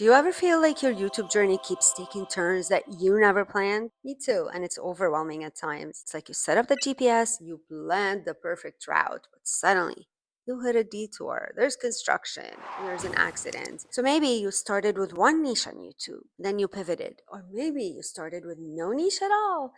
Do you ever feel like your YouTube journey keeps taking turns that you never planned? Me too, and it's overwhelming at times. It's like you set up the GPS, you planned the perfect route, but suddenly you hit a detour. There's construction, and there's an accident. So maybe you started with one niche on YouTube, then you pivoted, or maybe you started with no niche at all,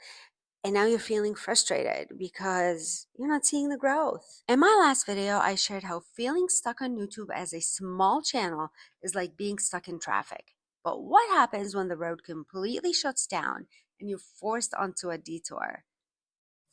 and now you're feeling frustrated because you're not seeing the growth. In my last video, I shared how feeling stuck on YouTube as a small channel is like being stuck in traffic. But what happens when the road completely shuts down and you're forced onto a detour?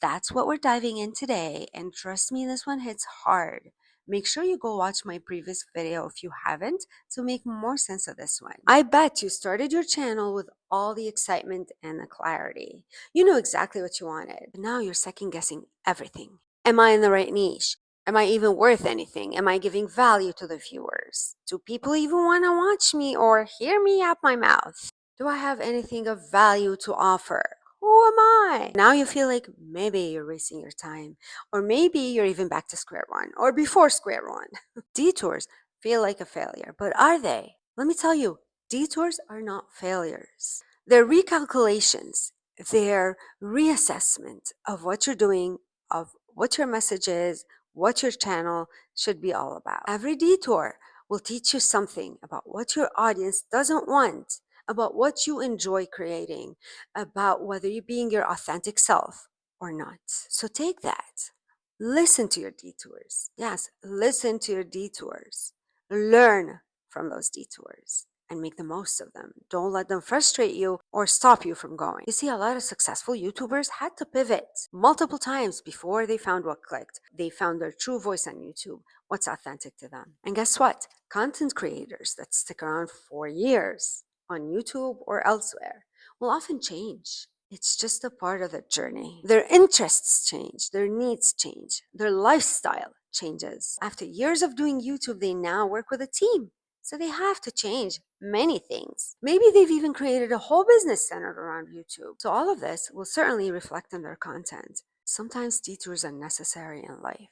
That's what we're diving in today, and trust me, this one hits hard. Make sure you go watch my previous video if you haven't to make more sense of this one. I bet you started your channel with all the excitement and the clarity. You knew exactly what you wanted, but now you're second guessing everything. Am I in the right niche? Am I even worth anything? Am I giving value to the viewers? Do people even want to watch me or hear me out my mouth? Do I have anything of value to offer? Who am I? Now you feel like maybe you're wasting your time, or maybe you're even back to square one, or before square one. Detours feel like a failure, but are they? Let me tell you, detours are not failures. They're recalculations, they're reassessment of what you're doing, of what your message is, what your channel should be all about. Every detour will teach you something about what your audience doesn't want, about what you enjoy creating, about whether you're being your authentic self or not. So take that. Listen to your detours. Yes, listen to your detours. Learn from those detours and make the most of them. Don't let them frustrate you or stop you from going. You see, a lot of successful YouTubers had to pivot multiple times before they found what clicked. They found their true voice on YouTube, what's authentic to them. And guess what? Content creators that stick around for years on YouTube or elsewhere will often change. It's just a part of the journey. Their interests change, their needs change, their lifestyle changes. After years of doing YouTube, they now work with a team. So they have to change many things. Maybe they've even created a whole business centered around YouTube. So all of this will certainly reflect in their content. Sometimes detours are necessary in life.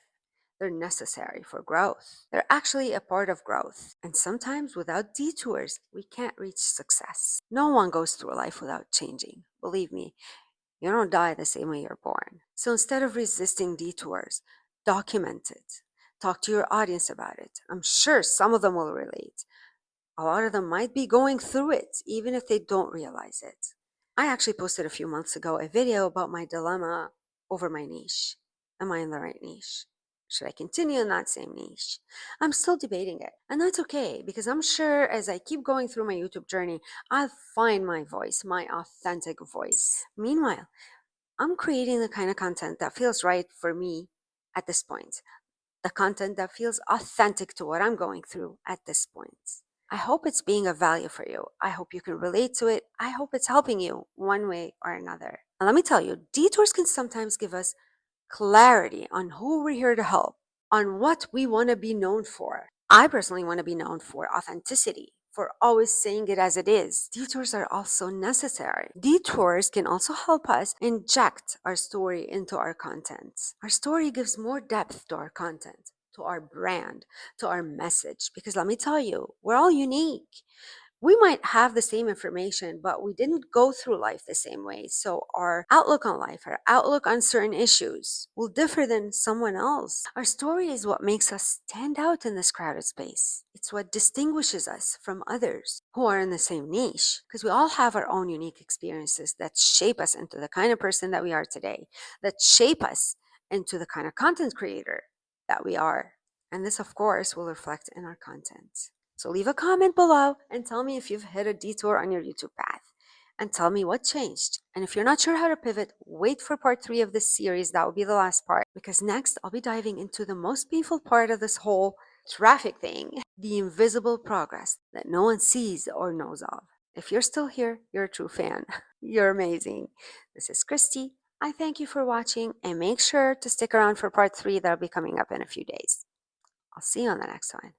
They're necessary for growth. They're actually a part of growth. And sometimes without detours, we can't reach success. No one goes through life without changing. Believe me, you don't die the same way you're born. So instead of resisting detours, document it. Talk to your audience about it. I'm sure some of them will relate. A lot of them might be going through it, even if they don't realize it. I actually posted a few months ago a video about my dilemma over my niche. Am I in the right niche? Should I continue in that same niche? I'm still debating it. And that's okay, because I'm sure as I keep going through my YouTube journey, I'll find my voice, my authentic voice. Meanwhile, I'm creating the kind of content that feels right for me at this point. The content that feels authentic to what I'm going through at this point. I hope it's being of value for you. I hope you can relate to it. I hope it's helping you one way or another. And let me tell you, detours can sometimes give us clarity on who we're here to help, on what we want to be known for. I personally want to be known for authenticity, for always saying it as it is. Detours are also necessary. Detours can also help us inject our story into our content. Our story gives more depth to our content, to our brand, to our message. Because let me tell you, we're all unique. We might have the same information, but we didn't go through life the same way. So our outlook on life, our outlook on certain issues will differ than someone else. Our story is what makes us stand out in this crowded space. It's what distinguishes us from others who are in the same niche, because we all have our own unique experiences that shape us into the kind of person that we are today, that shape us into the kind of content creator that we are. And this, of course, will reflect in our content. So leave a comment below and tell me if you've hit a detour on your YouTube path. And tell me what changed. And if you're not sure how to pivot, wait for part 3 of this series. That will be the last part. Because next, I'll be diving into the most painful part of this whole traffic thing. The invisible progress that no one sees or knows of. If you're still here, you're a true fan. You're amazing. This is Christy. I thank you for watching. And make sure to stick around for part 3 that'll be coming up in a few days. I'll see you on the next one.